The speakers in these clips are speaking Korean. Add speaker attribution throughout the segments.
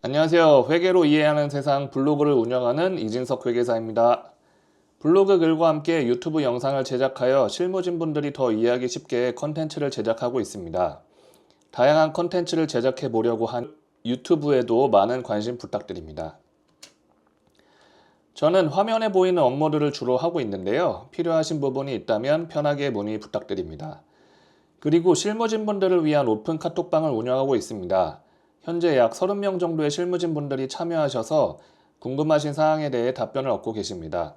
Speaker 1: 안녕하세요. 회계로 이해하는 세상 블로그를 운영하는 이진석 회계사입니다. 블로그 글과 함께 유튜브 영상을 제작하여 실무진분들이 더 이해하기 쉽게 컨텐츠를 제작하고 있습니다. 다양한 컨텐츠를 제작해 보려고 한 유튜브에도 많은 관심 부탁드립니다. 저는 화면에 보이는 업무들을 주로 하고 있는데요. 필요하신 부분이 있다면 편하게 문의 부탁드립니다. 그리고 실무진분들을 위한 오픈 카톡방을 운영하고 있습니다. 현재 약 30명 정도의 실무진분들이 참여하셔서 궁금하신 사항에 대해 답변을 얻고 계십니다.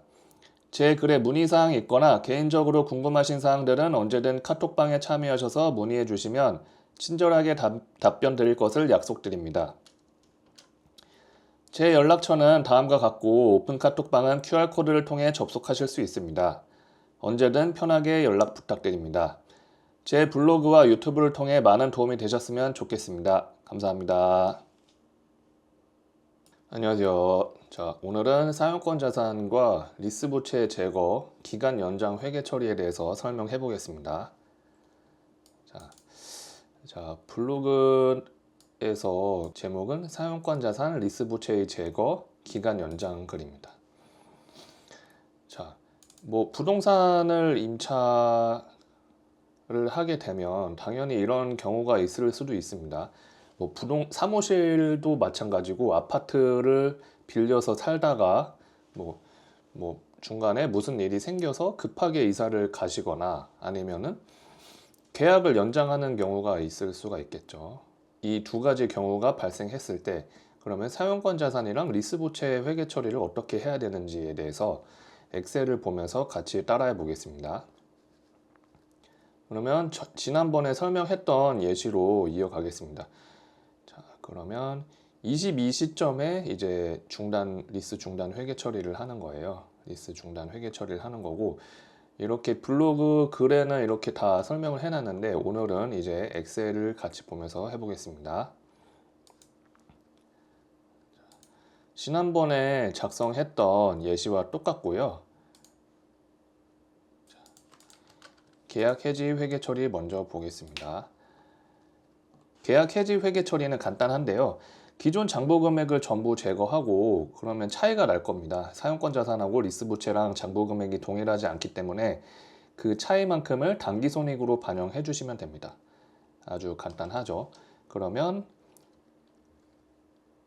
Speaker 1: 제 글에 문의사항이 있거나 개인적으로 궁금하신 사항들은 언제든 카톡방에 참여하셔서 문의해 주시면 친절하게 답변 드릴 것을 약속드립니다. 제 연락처는 다음과 같고 오픈 카톡방은 QR코드를 통해 접속하실 수 있습니다. 언제든 편하게 연락 부탁드립니다. 제 블로그와 유튜브를 통해 많은 도움이 되셨으면 좋겠습니다. 감사합니다. 안녕하세요. 자, 오늘은 사용권 자산과 리스 부채 제거, 기간 연장 회계 처리에 대해서 설명해 보겠습니다. 자, 블로그에서 제목은 사용권 자산, 리스 부채의 제거, 기간 연장 글입니다. 자, 부동산을 임차를 하게 되면 당연히 이런 경우가 있을 수도 있습니다. 사무실도 마찬가지고 아파트를 빌려서 살다가 중간에 무슨 일이 생겨서 급하게 이사를 가시거나 아니면은 계약을 연장하는 경우가 있을 수가 있겠죠. 이 두 가지 경우가 발생했을 때 그러면 사용권 자산이랑 리스 부채 회계 처리를 어떻게 해야 되는지에 대해서 엑셀을 보면서 같이 따라해 보겠습니다. 그러면 지난번에 설명했던 예시로 이어가겠습니다. 자, 그러면 22시점에 이제 리스 중단 회계 처리를 하는 거예요. 리스 중단 회계 처리를 하는 거고, 이렇게 블로그 글에는 이렇게 다 설명을 해놨는데, 오늘은 이제 엑셀을 같이 보면서 해보겠습니다. 지난번에 작성했던 예시와 똑같고요. 계약 해지 회계 처리 먼저 보겠습니다. 계약 해지 회계 처리는 간단한데요. 기존 장부 금액을 전부 제거하고 그러면 차이가 날 겁니다. 사용권 자산하고 리스 부채랑 장부 금액이 동일하지 않기 때문에 그 차이만큼을 당기손익으로 반영해 주시면 됩니다. 아주 간단하죠. 그러면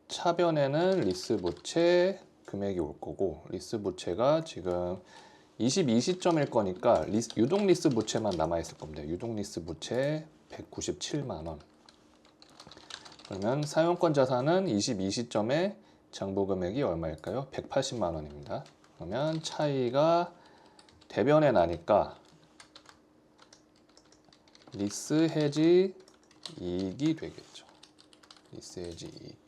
Speaker 1: 차변에는 리스 부채 금액이 올 거고, 리스 부채가 지금 22시점일 거니까 유동 리스 부채만 남아 있을 겁니다. 유동 리스 부채 197만 원. 그러면 사용권 자산은 22시점에 장부 금액이 얼마일까요? 180만 원입니다. 그러면 차이가 대변에 나니까 리스 해지 이익이 되겠죠. 리스 해지 이익.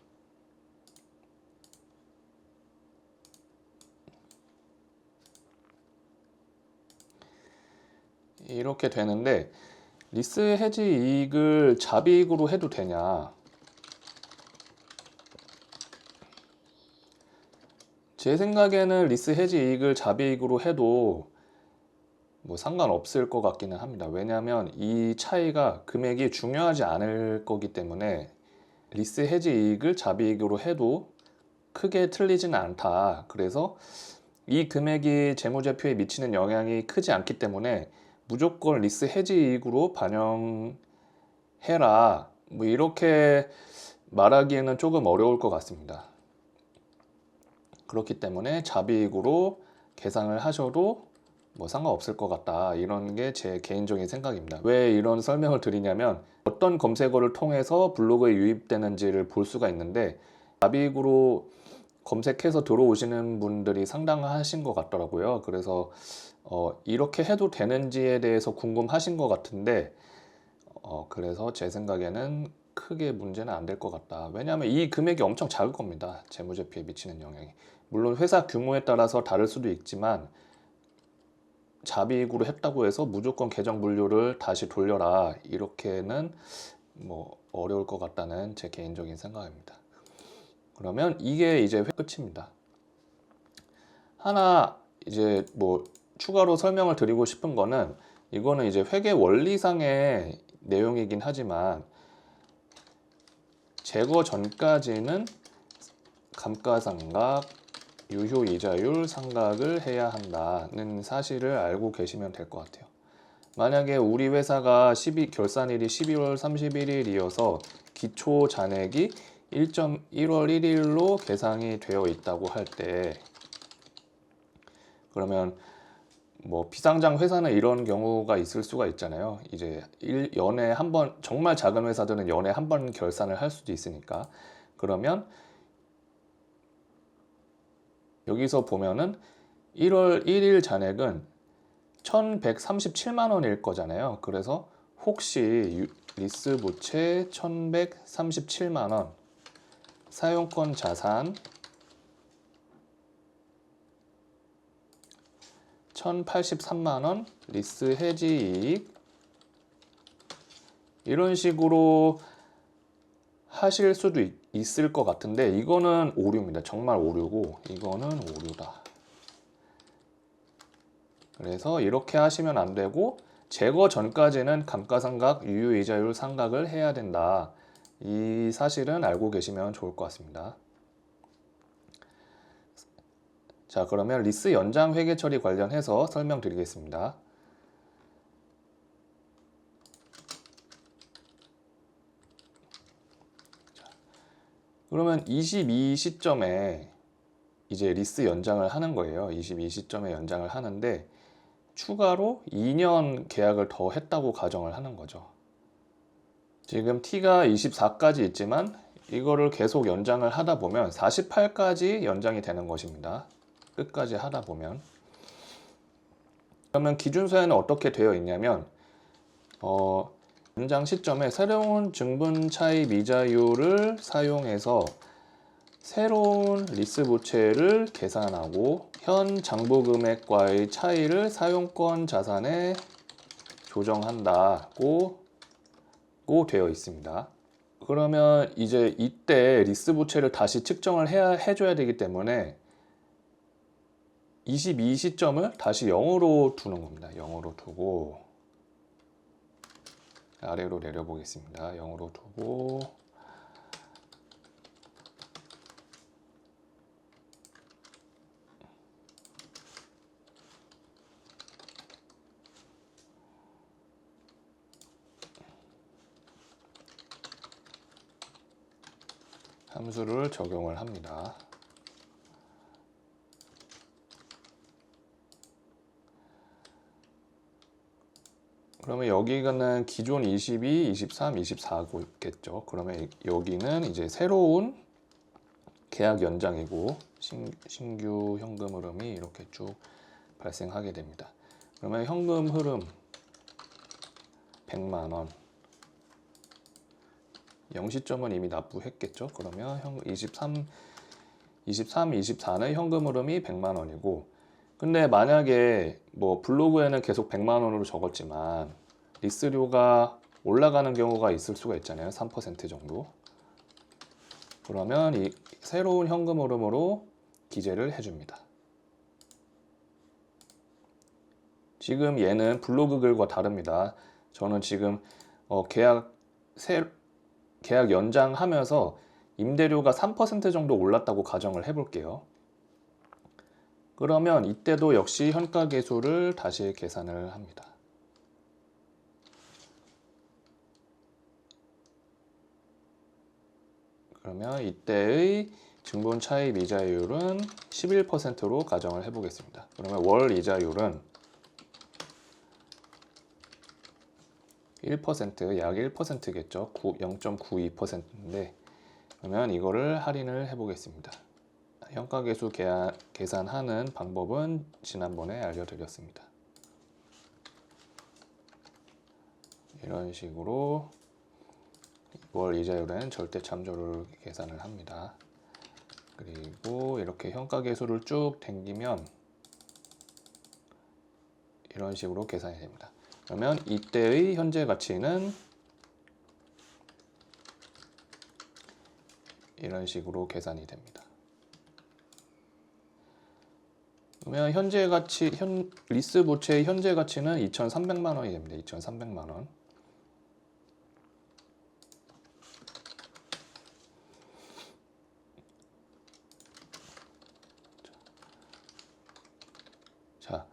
Speaker 1: 이렇게 되는데, 리스 해지 이익을 잡이익으로 해도 되냐? 제 생각에는 리스 해지 이익을 잡이익으로 해도 상관없을 것 같기는 합니다. 왜냐하면 이 차이가 금액이 중요하지 않을 거기 때문에 리스 해지 이익을 잡이익으로 해도 크게 틀리지는 않다. 그래서 이 금액이 재무제표에 미치는 영향이 크지 않기 때문에 무조건 리스 해지 이익으로 반영해라. 이렇게 말하기에는 조금 어려울 것 같습니다. 그렇기 때문에 잡이익으로 계산을 하셔도 상관없을 것 같다. 이런 게 제 개인적인 생각입니다. 왜 이런 설명을 드리냐면 어떤 검색어를 통해서 블로그에 유입되는지를 볼 수가 있는데, 잡이익으로 검색해서 들어오시는 분들이 상당하신 것 같더라고요. 그래서 이렇게 해도 되는지에 대해서 궁금하신 것 같은데, 그래서 제 생각에는 크게 문제는 안 될 것 같다. 왜냐하면 이 금액이 엄청 작을 겁니다. 재무제표에 미치는 영향이. 물론 회사 규모에 따라서 다를 수도 있지만 잡이익으로 했다고 해서 무조건 계정 분류를 다시 돌려라, 이렇게는 어려울 것 같다는 제 개인적인 생각입니다. 그러면 이게 이제 끝입니다. 하나 이제 추가로 설명을 드리고 싶은 거는, 이거는 이제 회계 원리상의 내용이긴 하지만 제거 전까지는 감가상각, 유효이자율 상각을 해야 한다는 사실을 알고 계시면 될 것 같아요. 만약에 우리 회사가 결산일이 12월 31일이어서 기초 잔액이 1월 1일로 계상이 되어 있다고 할 때, 그러면 뭐 비상장 회사는 이런 경우가 있을 수가 있잖아요. 이제 연에 한 번, 정말 작은 회사들은 연에 한 번 결산을 할 수도 있으니까. 그러면 여기서 보면은 1월 1일 잔액은 1137만 원일 거잖아요. 그래서 혹시 리스 부채 1137만 원, 사용권 자산 1083만 원, 리스 해지 이익, 이런 식으로 하실 수도 있을 것 같은데, 이거는 오류입니다. 정말 오류고, 이거는 오류다. 그래서 이렇게 하시면 안 되고, 제거 전까지는 감가상각, 유효이자율 상각을 해야 된다. 이 사실은 알고 계시면 좋을 것 같습니다. 자, 그러면 리스 연장 회계 처리 관련해서 설명드리겠습니다. 그러면 22 시점에 이제 리스 연장을 하는 거예요. 22 시점에 연장을 하는데 추가로 2년 계약을 더 했다고 가정을 하는 거죠. 지금 T가 24까지 있지만 이거를 계속 연장을 하다 보면 48까지 연장이 되는 것입니다. 끝까지 하다 보면. 그러면 기준서에는 어떻게 되어 있냐면 연장 시점에 새로운 증분 차입 이자율을 사용해서 새로운 리스 부채를 계산하고 현 장부 금액과의 차이를 사용권 자산에 조정한다고 되어 있습니다. 그러면 이제 이때 리스 부채를 다시 측정을 해줘야 되기 때문에 22 시점을 다시 0으로 두는 겁니다. 0으로 두고 아래로 내려보겠습니다. 0으로 두고 함수를 적용을 합니다. 그러면 여기는 기존 22, 23, 24겠죠. 그러면 여기는 이제 새로운 계약 연장이고 신규 현금 흐름이 이렇게 쭉 발생하게 됩니다. 그러면 현금 흐름 100만 원. 0시점은 이미 납부했겠죠. 그러면 23, 24는 현금 흐름이 100만 원이고, 근데 만약에 뭐 블로그에는 계속 100만 원으로 적었지만 리스료가 올라가는 경우가 있을 수가 있잖아요. 3% 정도. 그러면 이 새로운 현금 흐름으로 기재를 해줍니다. 지금 얘는 블로그 글과 다릅니다. 저는 지금 계약 연장하면서 임대료가 3% 정도 올랐다고 가정을 해볼게요. 그러면 이때도 역시 현가계수를 다시 계산을 합니다. 그러면 이때의 증분 차입 이자율은 11%로 가정을 해보겠습니다. 그러면 월 이자율은 1%, 약 1%겠죠. 0.92%인데 그러면 이거를 할인을 해보겠습니다. 현가계수 계산하는 방법은 지난번에 알려드렸습니다. 이런 식으로 월 이자율은 절대 참조를 계산을 합니다. 그리고 이렇게 현가계수를 쭉 당기면 이런 식으로 계산이 됩니다. 그러면 이때의 현재 가치는 이런 식으로 계산이 됩니다. 그러면 현재 가치, 리스 부채의 현재 가치는 2,300만 원이 됩니다. 2,300만 원. 자,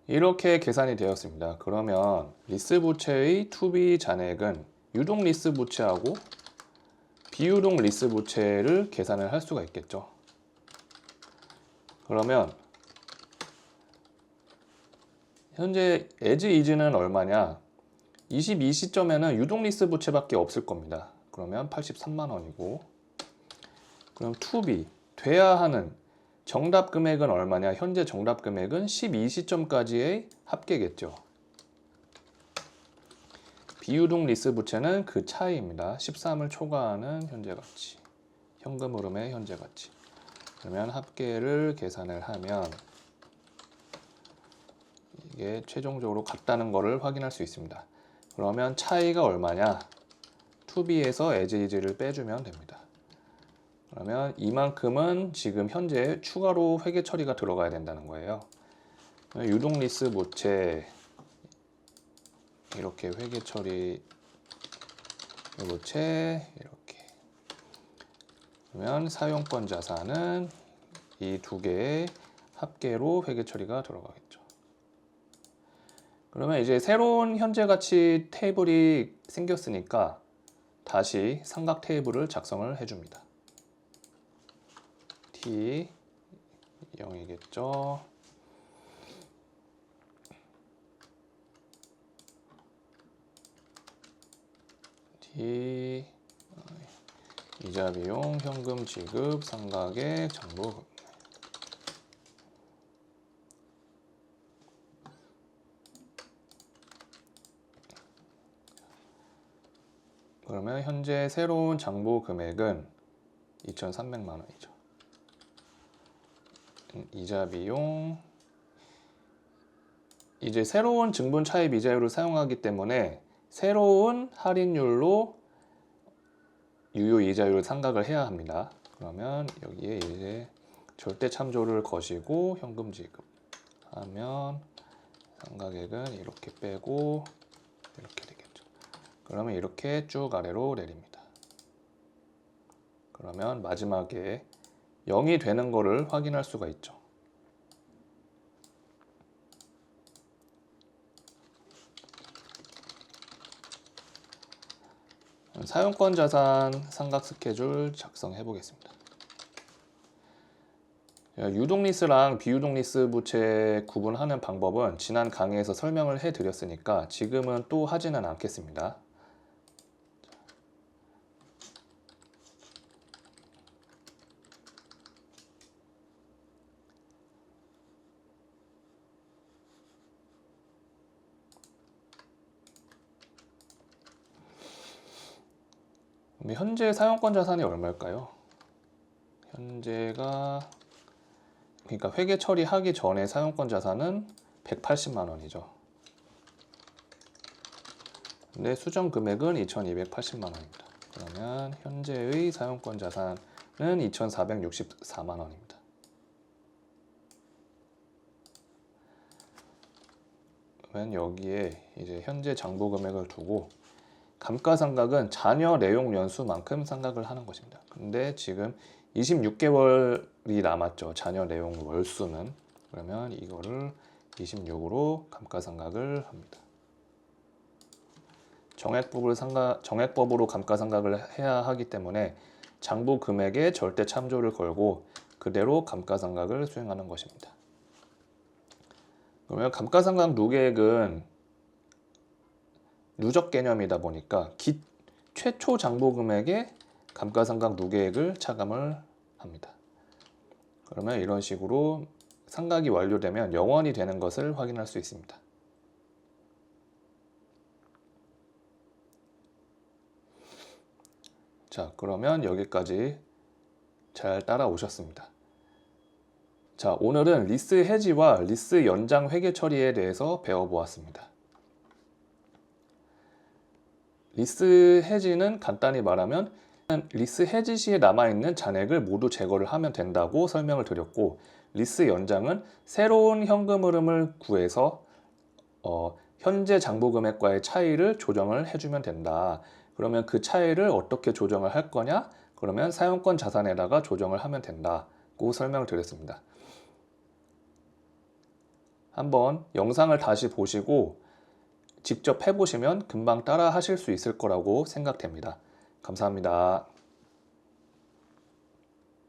Speaker 1: 이렇게 계산이 되었습니다. 그러면 리스 부채의 투비 잔액은 유동 리스 부채하고 비유동 리스 부채를 계산을 할 수가 있겠죠. 그러면 현재 as is는 얼마냐? 22 시점에는 유동 리스 부채밖에 없을 겁니다. 그러면 83만 원이고, 그럼 투비 돼야 하는 정답 금액은 얼마냐? 현재 정답 금액은 12 시점까지의 합계겠죠. 비유동 리스 부채는 그 차이입니다. 13을 초과하는 현재 가치, 현금 흐름의 현재 가치. 그러면 합계를 계산을 하면 이게 최종적으로 같다는 것을 확인할 수 있습니다. 그러면 차이가 얼마냐? 투비에서 as is를 빼주면 됩니다. 그러면 이만큼은 지금 현재 추가로 회계 처리가 들어가야 된다는 거예요. 유동 리스 부채 이렇게 회계 처리 부채 이렇게. 그러면 사용권 자산은 이 두 개의 합계로 회계 처리가 들어가겠죠. 그러면 이제 새로운 현재 가치 테이블이 생겼으니까 다시 삼각 테이블을 작성을 해줍니다. T 0이겠죠. T 이자 비용 현금 지급 상각의 장부. 그러면 현재 새로운 장부 금액은 2,300만 원이죠. 이자 비용 이제 새로운 증분 차입 이자율을 사용하기 때문에 새로운 할인율로 유효 이자율을 상각을 해야 합니다. 그러면 여기에 이제 절대 참조를 거시고 현금 지급하면 상각액은 이렇게 빼고 이렇게 되겠죠. 그러면 이렇게 쭉 아래로 내립니다. 그러면 마지막에 0이 되는 거를 확인할 수가 있죠. 사용권 자산 상각 스케줄 작성해 보겠습니다. 유동 리스랑 비유동 리스 부채 구분하는 방법은 지난 강의에서 설명을 해 드렸으니까 지금은 또 하지는 않겠습니다. 현재 사용권 자산이 얼마일까요? 현재가 그러니까 회계 처리하기 전에 사용권 자산은 180만 원이죠. 근데 수정 금액은 2,280만 원입니다. 그러면 현재의 사용권 자산은 2,464만 원입니다. 그러면 여기에 이제 현재 장부 금액을 두고 감가상각은 잔여 내용 연수만큼 상각을 하는 것입니다. 근데 지금 26개월이 남았죠. 잔여 내용 월수는. 그러면 이거를 26으로 감가상각을 합니다. 정액법으로 감가상각을 해야 하기 때문에 장부 금액에 절대 참조를 걸고 그대로 감가상각을 수행하는 것입니다. 그러면 감가상각 누계액은 누적 개념이다 보니까 최초 장부 금액에 감가상각 누계액을 차감을 합니다. 그러면 이런 식으로 상각이 완료되면 0원이 되는 것을 확인할 수 있습니다. 자, 그러면 여기까지 잘 따라오셨습니다. 자, 오늘은 리스 해지와 리스 연장 회계 처리에 대해서 배워보았습니다. 리스 해지는 간단히 말하면 리스 해지 시에 남아있는 잔액을 모두 제거를 하면 된다고 설명을 드렸고, 리스 연장은 새로운 현금 흐름을 구해서 현재 장부 금액과의 차이를 조정을 해주면 된다. 그러면 그 차이를 어떻게 조정을 할 거냐? 그러면 사용권 자산에다가 조정을 하면 된다고 설명을 드렸습니다. 한번 영상을 다시 보시고 직접 해보시면 금방 따라 하실 수 있을 거라고 생각됩니다. 감사합니다.